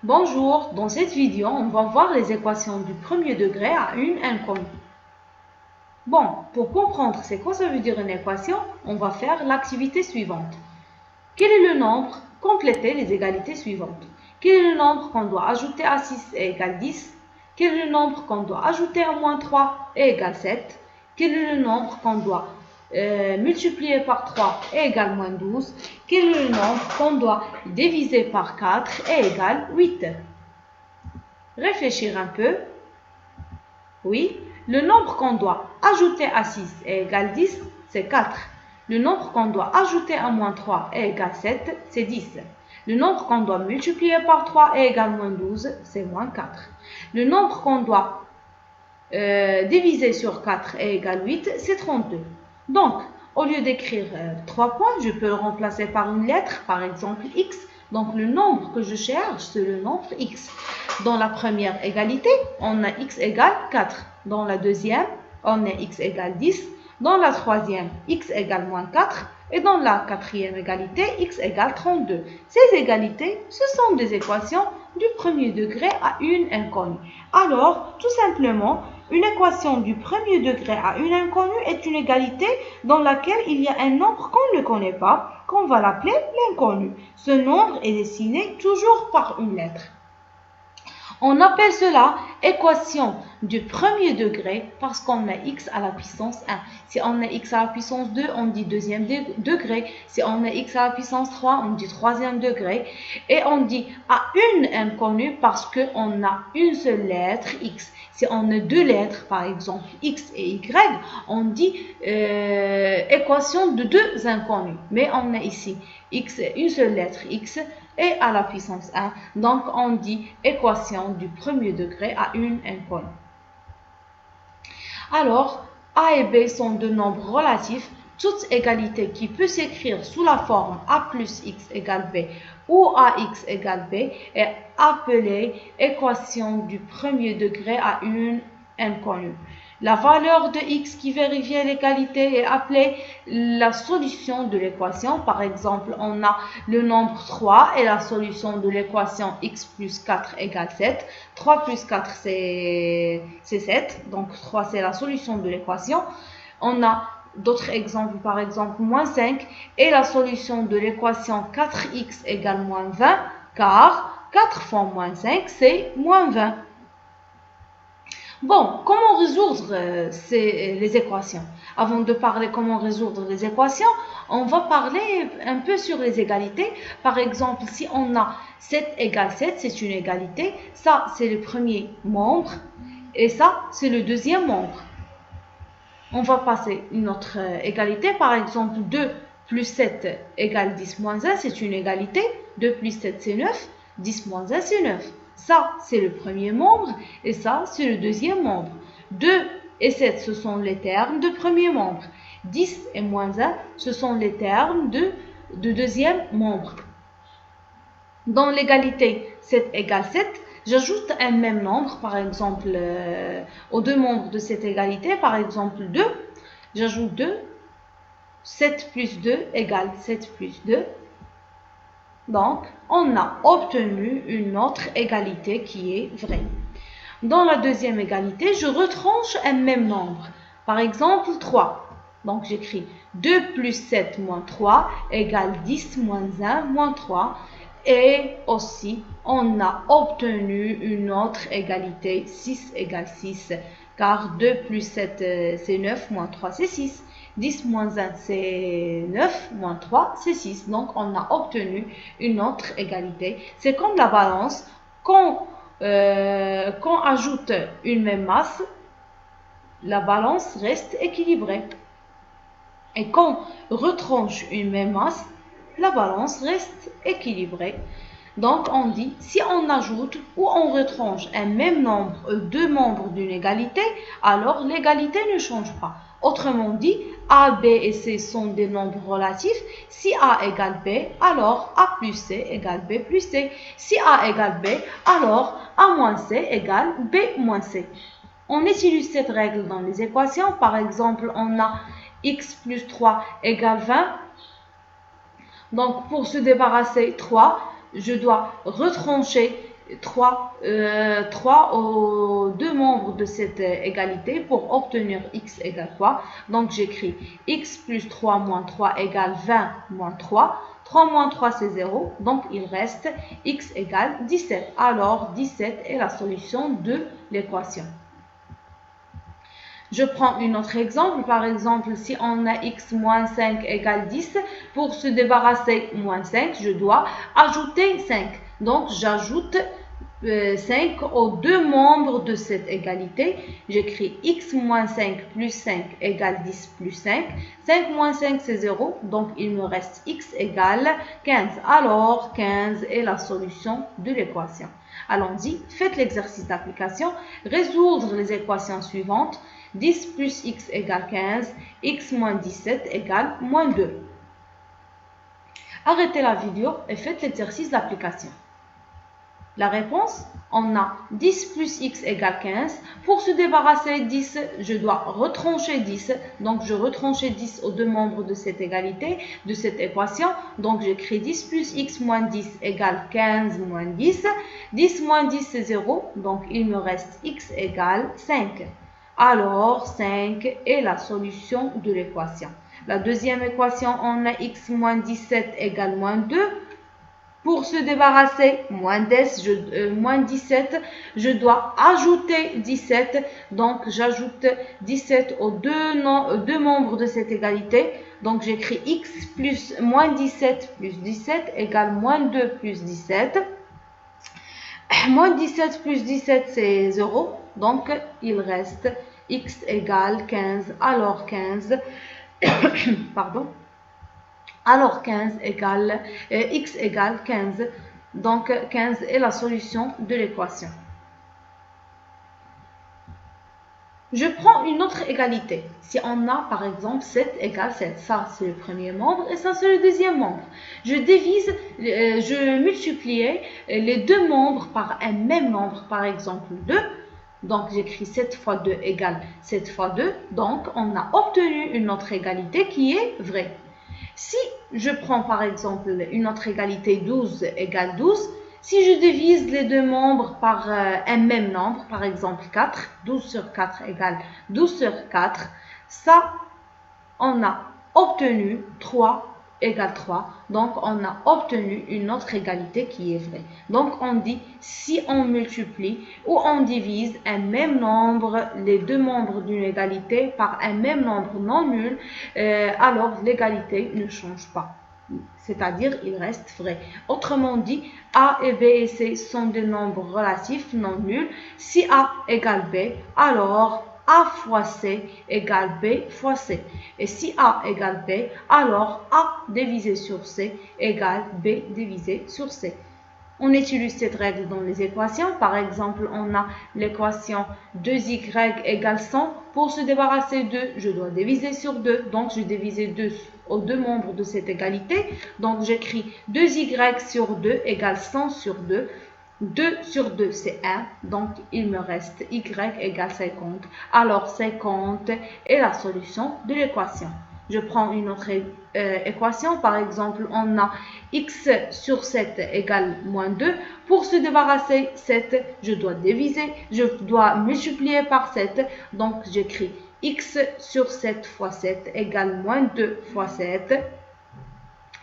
Bonjour, dans cette vidéo, on va voir les équations du premier degré à une inconnue. Bon, pour comprendre c'est quoi ça veut dire une équation, on va faire l'activité suivante. Quel est le nombre? Compléter les égalités suivantes. Quel est le nombre qu'on doit ajouter à 6 et égale 10? Quel est le nombre qu'on doit ajouter à moins 3 et égale 7? Quel est le nombre qu'on doit multiplier par 3 et égale moins 12? Quel est le nombre qu'on doit diviser par 4 et égale 8? Réfléchir un peu. Oui, le nombre qu'on doit ajouter à 6 et égale 10, c'est 4. Le nombre qu'on doit ajouter à moins 3 et égale 7, c'est 10. Le nombre qu'on doit multiplier par 3 et égale moins 12, c'est moins 4. Le nombre qu'on doit diviser sur 4 et égale 8, c'est 32. Donc, au lieu d'écrire 3 points, je peux le remplacer par une lettre, par exemple x. Donc, le nombre que je cherche, c'est le nombre x. Dans la première égalité, on a x égale 4. Dans la deuxième, on a x égale 10. Dans la troisième, x égale moins 4. Et dans la quatrième égalité, x égale 32. Ces égalités, ce sont des équations du premier degré à une inconnue. Alors, tout simplement, une équation du premier degré à une inconnue est une égalité dans laquelle il y a un nombre qu'on ne connaît pas, qu'on va l'appeler l'inconnu. Ce nombre est dessiné toujours par une lettre. On appelle cela équation du premier degré parce qu'on a x à la puissance 1. Si on a x à la puissance 2, on dit deuxième degré. Si on a x à la puissance 3, on dit troisième degré. Et on dit à une inconnue parce qu'on a une seule lettre x. Si on a deux lettres, par exemple x et y, on dit équation de deux inconnues. Mais on a ici x, une seule lettre x et à la puissance 1. Donc, on dit équation du premier degré à une inconnue. Alors, a et b sont deux nombres relatifs. Toute égalité qui peut s'écrire sous la forme a plus x égale b ou ax égale b est appelée équation du premier degré à une inconnue. La valeur de x qui vérifie l'égalité est appelée la solution de l'équation. Par exemple, on a le nombre 3 et la solution de l'équation x plus 4 égale 7. 3 plus 4, c'est 7. Donc, 3, c'est la solution de l'équation. On a d'autres exemples, par exemple, moins 5 et la solution de l'équation 4x égale moins 20, car 4 fois moins 5, c'est moins 20. Bon, comment résoudre les équations? Avant de parler comment résoudre les équations, on va parler un peu sur les égalités. Par exemple, si on a 7 égale 7, c'est une égalité. Ça, c'est le premier membre. Et ça, c'est le deuxième membre. On va passer une autre égalité. Par exemple, 2 plus 7 égale 10 moins 1, c'est une égalité. 2 plus 7, c'est 9. 10 moins 1, c'est 9. Ça, c'est le premier membre et ça, c'est le deuxième membre. 2 et 7, ce sont les termes de premier membre. 10 et moins 1, ce sont les termes de deuxième membre. Dans l'égalité 7 égale 7, j'ajoute un même nombre, par exemple, aux deux membres de cette égalité, par exemple 2. J'ajoute 2. 7 plus 2 égale 7 plus 2. Donc, on a obtenu une autre égalité qui est vraie. Dans la deuxième égalité, je retranche un même nombre. Par exemple, 3. Donc, j'écris 2 plus 7 moins 3 égale 10 moins 1 moins 3. Et aussi, on a obtenu une autre égalité, 6 égale 6. Car 2 plus 7, c'est 9, moins 3, c'est 6. 10 moins 1, c'est 9, moins 3, c'est 6. Donc, on a obtenu une autre égalité. C'est comme la balance. Quand on ajoute une même masse, la balance reste équilibrée. Et quand on retranche une même masse, la balance reste équilibrée. Donc, on dit, si on ajoute ou on retranche un même nombre, deux membres d'une égalité, alors l'égalité ne change pas. Autrement dit, A, B et C sont des nombres relatifs. Si A égale B, alors A plus C égale B plus C. Si A égale B, alors A moins C égale B moins C. On utilise cette règle dans les équations. Par exemple, on a x plus 3 égale 20. Donc, pour se débarrasser 3, je dois retrancher 3 aux deux membres de cette égalité pour obtenir x égale quoi? Donc j'écris x plus 3 moins 3 égale 20 moins 3. 3 moins 3 c'est 0, donc il reste x égale 17. Alors 17 est la solution de l'équation. Je prends un autre exemple. Par exemple, si on a x moins 5 égale 10, pour se débarrasser moins 5, je dois ajouter 5. Donc, j'ajoute 5 aux deux membres de cette égalité. J'écris x moins 5 plus 5 égale 10 plus 5. 5 moins 5, c'est 0. Donc, il me reste x égale 15. Alors, 15 est la solution de l'équation. Allons-y, faites l'exercice d'application. Résoudre les équations suivantes. 10 plus x égale 15, x moins 17 égale moins 2. Arrêtez la vidéo et faites l'exercice d'application. La réponse, on a 10 plus x égale 15. Pour se débarrasser de 10, je dois retrancher 10. Donc, je retranche 10 aux deux membres de cette égalité, de cette équation. Donc, j'écris 10 plus x moins 10 égale 15 moins 10. 10 moins 10, c'est 0. Donc, il me reste x égale 5. Alors, 5 est la solution de l'équation. La deuxième équation, on a x moins 17 égale moins 2. Pour se débarrasser moins 17, je dois ajouter 17. Donc, j'ajoute 17 aux deux membres de cette égalité. Donc, j'écris x plus moins 17 plus 17 égale moins 2 plus 17. Moins 17 plus 17, c'est 0. Donc, il reste x égale 15. Alors, 15, pardon. Alors, 15 égale, x égale 15. Donc, 15 est la solution de l'équation. Je prends une autre égalité. Si on a, par exemple, 7 égale 7. Ça, c'est le premier membre et ça, c'est le deuxième membre. Je multiplie les deux membres par un même nombre, par exemple 2. Donc, j'écris 7 fois 2 égale 7 fois 2. Donc, on a obtenu une autre égalité qui est vraie. Si je prends, par exemple, une autre égalité 12 égale 12, si je divise les deux membres par un même nombre, par exemple 4, 12 sur 4 égale 12 sur 4, ça, on a obtenu 3 égale 3. Donc, on a obtenu une autre égalité qui est vraie. Donc, on dit, si on multiplie ou on divise un même nombre, les deux membres d'une égalité par un même nombre non nul, alors l'égalité ne change pas. C'est-à-dire, il reste vrai. Autrement dit, A et B et C sont des nombres relatifs non nuls. Si A égale B, alors A fois C égale B fois C. Et si A égale B, alors A divisé sur C égale B divisé sur C. On utilise cette règle dans les équations. Par exemple, on a l'équation 2y égale 100. Pour se débarrasser de 2, je dois diviser sur 2. Donc, je divise 2 aux deux membres de cette égalité. Donc, j'écris 2y sur 2 égale 100 sur 2. 2 sur 2, c'est 1. Donc, il me reste y égale 50. Alors, 50 est la solution de l'équation. Je prends une autre équation. Par exemple, on a x sur 7 égale moins 2. Pour se débarrasser 7, je dois multiplier par 7. Donc, j'écris x sur 7 fois 7 égale moins 2 fois 7.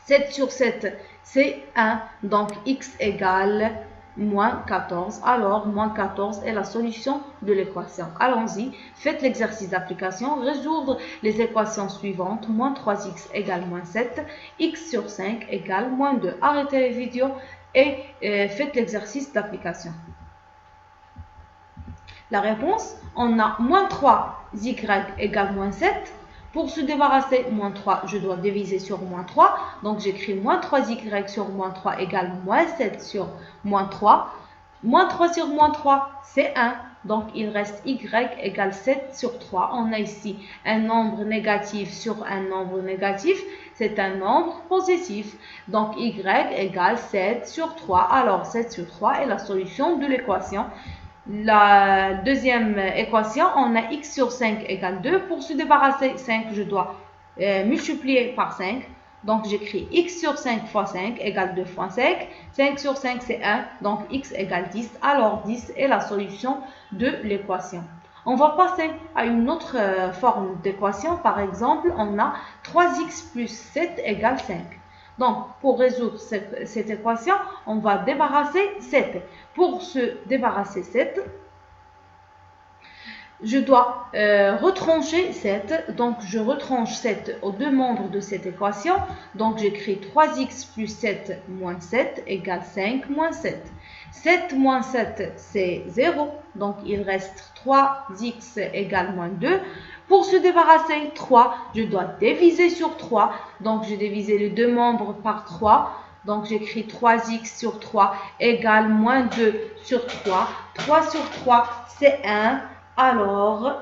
7 sur 7, c'est 1. Donc, x égale moins 14. Alors, moins 14 est la solution de l'équation. Allons-y, faites l'exercice d'application. Résoudre les équations suivantes. Moins 3x égale moins 7. X sur 5 égale moins 2. Arrêtez les vidéos et faites l'exercice d'application. La réponse, on a moins 3y égale moins 7. Pour se débarrasser, moins 3, je dois diviser sur moins 3. Donc, j'écris moins 3y sur moins 3 égale moins 7 sur moins 3. Moins 3 sur moins 3, c'est 1. Donc, il reste y égale 7 sur 3. On a ici un nombre négatif sur un nombre négatif. C'est un nombre positif. Donc, y égale 7 sur 3. Alors, 7 sur 3 est la solution de l'équation. La deuxième équation, on a x sur 5 égale 2. Pour se débarrasser 5, je dois multiplier par 5. Donc, j'écris x sur 5 fois 5 égale 2 fois 5. 5 sur 5, c'est 1. Donc, x égale 10. Alors, 10 est la solution de l'équation. On va passer à une autre forme d'équation. Par exemple, on a 3x plus 7 égale 5. Donc, pour résoudre cette équation, on va débarrasser 7. Pour se débarrasser 7, je dois retrancher 7. Donc, je retranche 7 aux deux membres de cette équation. Donc, j'écris 3x plus 7 moins 7 égale 5 moins 7. 7 moins 7, c'est 0. Donc, il reste 3x égale moins 2. Pour se débarrasser 3, je dois diviser sur 3. Donc, je divise les deux membres par 3. Donc, j'écris 3x sur 3 égale moins 2 sur 3. 3 sur 3, c'est 1. Alors,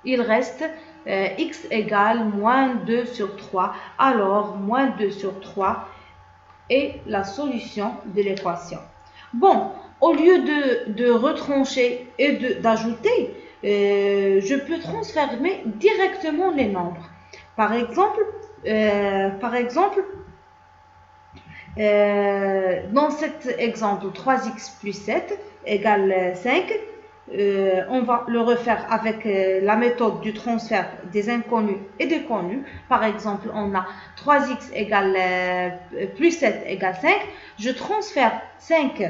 il reste x égale moins 2 sur 3. Alors, moins 2 sur 3 est la solution de l'équation. Bon, au lieu de retrancher et d'ajouter, je peux transformer directement les nombres. Par exemple, dans cet exemple, 3x plus 7 égale 5, on va le refaire avec la méthode du transfert des inconnus et des connus. Par exemple, on a 3x égale plus 7 égale 5. Je transfère 5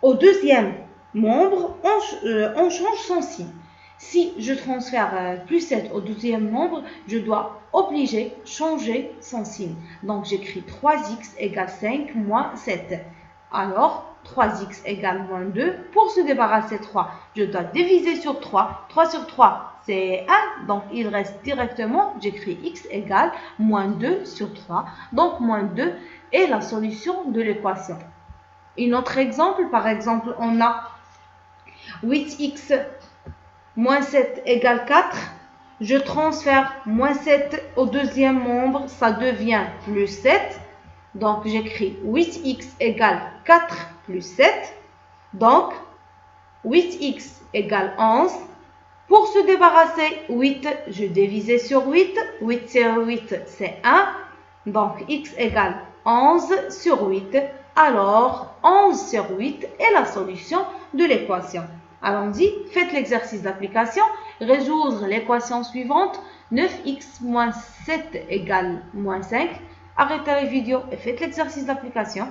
au deuxième membre, on change son signe. Si je transfère plus 7 au deuxième membre, je dois obliger changer son signe. Donc, j'écris 3x égale 5 moins 7. Alors, 3x égale moins 2. Pour se débarrasser de 3, je dois diviser sur 3. 3 sur 3, c'est 1. Donc, il reste directement, j'écris x égale moins 2 sur 3. Donc, moins 2 est la solution de l'équation. Un autre exemple, par exemple, on a 8x moins 7 égale 4. Je transfère moins 7 au deuxième membre, ça devient plus 7. Donc, j'écris 8x égale 4 plus 7. Donc, 8x égale 11. Pour se débarrasser, 8, je divise sur 8. 8 sur 8, c'est 1. Donc, x égale 11 sur 8. Alors, 11 sur 8 est la solution de l'équation. Allons-y, faites l'exercice d'application. Résoudre l'équation suivante. 9x moins 7 égale moins 5. Arrêtez la vidéo et faites l'exercice d'application.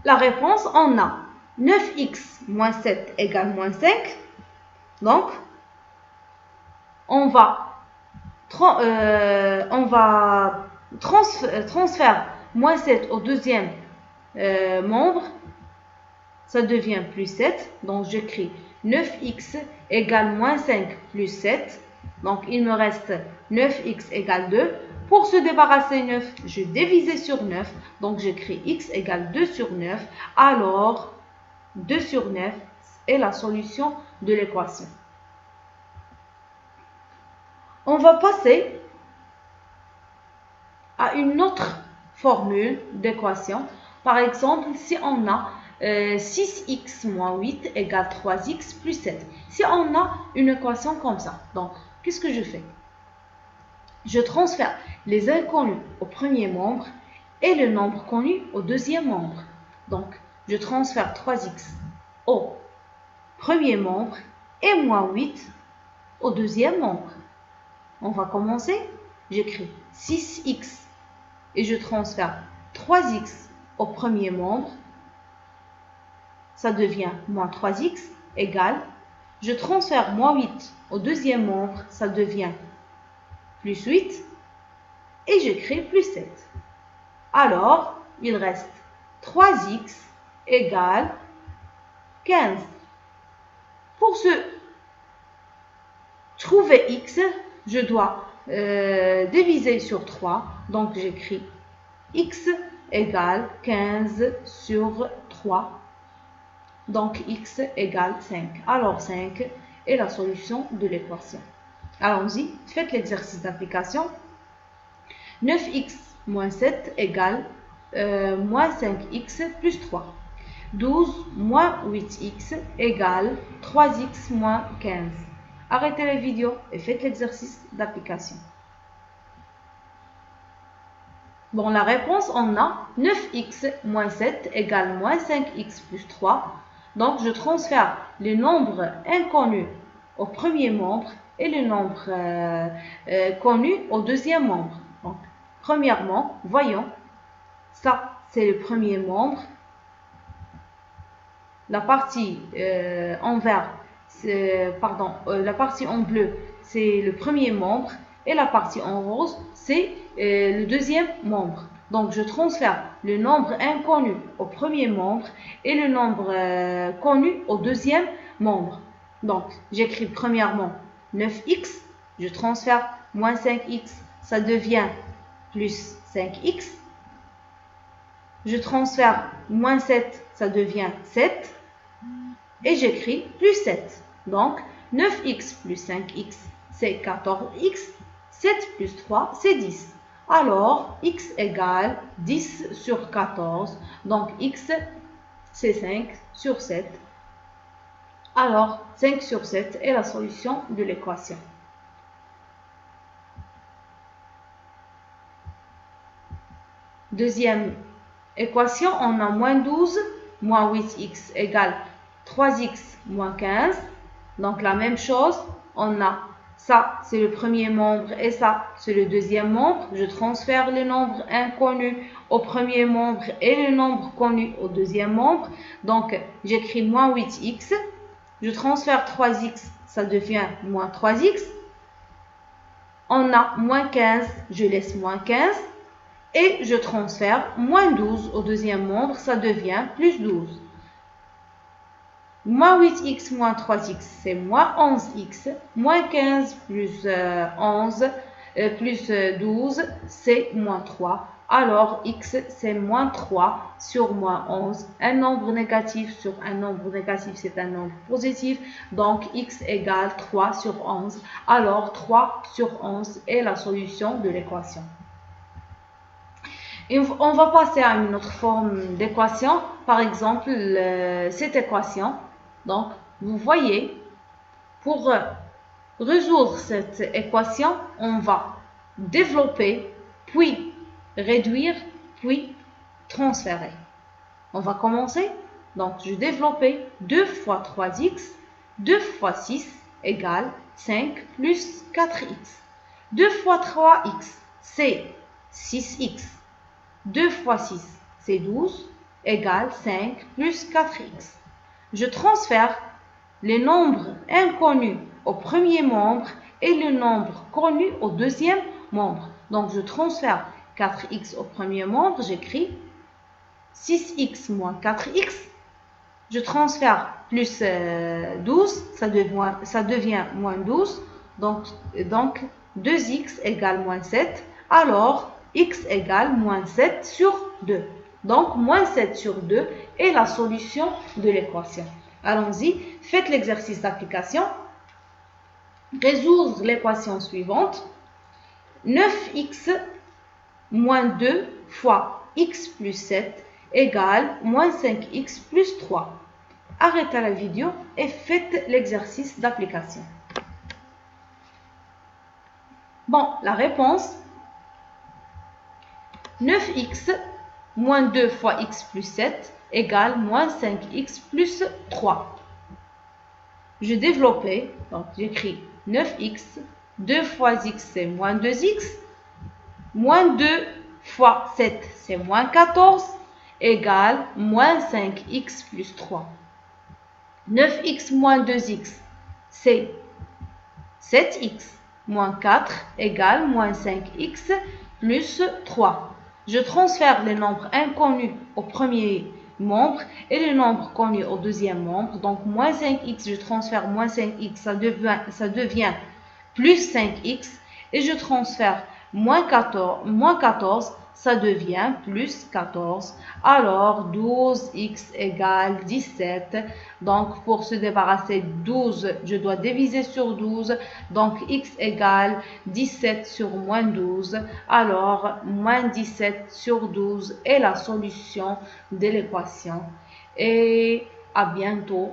La réponse, on a 9x moins 7 égale moins 5. Donc, on va transférer moins 7 au deuxième membre. Ça devient plus 7. Donc, j'écris 9x égale moins 5 plus 7. Donc, il me reste 9x égale 2. Pour se débarrasser 9, je divise sur 9. Donc, j'écris x égale 2 sur 9. Alors, 2 sur 9 est la solution de l'équation. On va passer à une autre formule d'équation. Par exemple, si on a 6x moins 8 égale 3x plus 7. Si on a une équation comme ça, donc, qu'est-ce que je fais? Je transfère les inconnus au premier membre et le nombre connu au deuxième membre. Donc, je transfère 3x au premier membre et moins 8 au deuxième membre. On va commencer. J'écris 6x et je transfère 3x au premier membre. Ça devient moins 3x égale. Je transfère moins 8 au deuxième membre. Ça devient plus 8. Et j'écris plus 7. Alors, il reste 3x égale 15. Pour se trouver x, je dois diviser sur 3. Donc, j'écris x égale 15 sur 3. Donc, x égale 5. Alors, 5 est la solution de l'équation. Allons-y, faites l'exercice d'application. 9x moins 7 égale moins 5x plus 3. 12 moins 8x égale 3x moins 15. Arrêtez la vidéo et faites l'exercice d'application. Bon, la réponse, on a 9x moins 7 égale moins 5x plus 3. Donc, je transfère les nombres inconnus au premier membre et le nombre connu au deuxième membre. Donc, premièrement, voyons, ça, c'est le premier membre. La partie en vert, la partie en bleu, c'est le premier membre et la partie en rose, c'est le deuxième membre. Donc, je transfère le nombre inconnu au premier membre et le nombre connu au deuxième membre. Donc, j'écris premièrement 9x, je transfère moins 5x, ça devient plus 5x. Je transfère moins 7, ça devient 7. Et j'écris plus 7. Donc, 9x plus 5x, c'est 14x. 7 plus 3, c'est 10. Alors, x égale 10 sur 14. Donc, x, c'est 5 sur 7. Alors, 5 sur 7 est la solution de l'équation. Deuxième équation, on a moins 12 moins 8x égale 3x moins 15. Donc, la même chose, on a ça, c'est le premier membre et ça, c'est le deuxième membre. Je transfère le nombre inconnu au premier membre et le nombre connu au deuxième membre. Donc, j'écris moins 8x. Je transfère 3x, ça devient moins 3x. On a moins 15, je laisse moins 15. Et je transfère moins 12 au deuxième membre, ça devient plus 12. Moins 8x moins 3x, c'est moins 11x. Moins 15 plus 11 plus 12, c'est moins 3. Alors, x, c'est moins 3 sur moins 11. Un nombre négatif sur un nombre négatif, c'est un nombre positif. Donc, x égale 3 sur 11. Alors, 3 sur 11 est la solution de l'équation. Et on va passer à une autre forme d'équation. Par exemple, cette équation. Donc, vous voyez, pour résoudre cette équation, on va développer, puis réduire, puis transférer. On va commencer. Donc, je développe 2 fois 3x, 2 fois 6 égale 5 plus 4x. 2 fois 3x, c'est 6x. 2 fois 6, c'est 12, égale 5 plus 4x. Je transfère les nombres inconnus au premier membre et le nombre connu au deuxième membre. Donc, je transfère 4x au premier membre, j'écris 6x moins 4x. Je transfère plus 12, ça devient moins 12. Donc 2x égale moins 7. Alors, x égale moins 7 sur 2. Donc, moins 7 sur 2 est la solution de l'équation. Allons-y, faites l'exercice d'application. Résoudre l'équation suivante. 9x moins 2 fois x plus 7 égale moins 5x plus 3. Arrêtez la vidéo et faites l'exercice d'application. Bon, la réponse, 9x moins 2 fois x plus 7 égale moins 5x plus 3. Je développe, donc j'écris 9x, 2 fois x c'est moins 2x, moins 2 fois 7 c'est moins 14, égale moins 5x plus 3. 9x moins 2x, c'est 7x, moins 4 égale moins 5x plus 3. Je transfère les nombres inconnus au premier membre et les nombres connus au deuxième membre. Donc, moins 5x, je transfère moins 5x, ça devient plus 5x. Et je transfère moins 14, ça devient plus 14. Alors, 12x égale 17. Donc, pour se débarrasser de 12, je dois diviser sur 12. Donc, x égale 17 sur moins 12. Alors, moins 17 sur 12 est la solution de l'équation. Et à bientôt.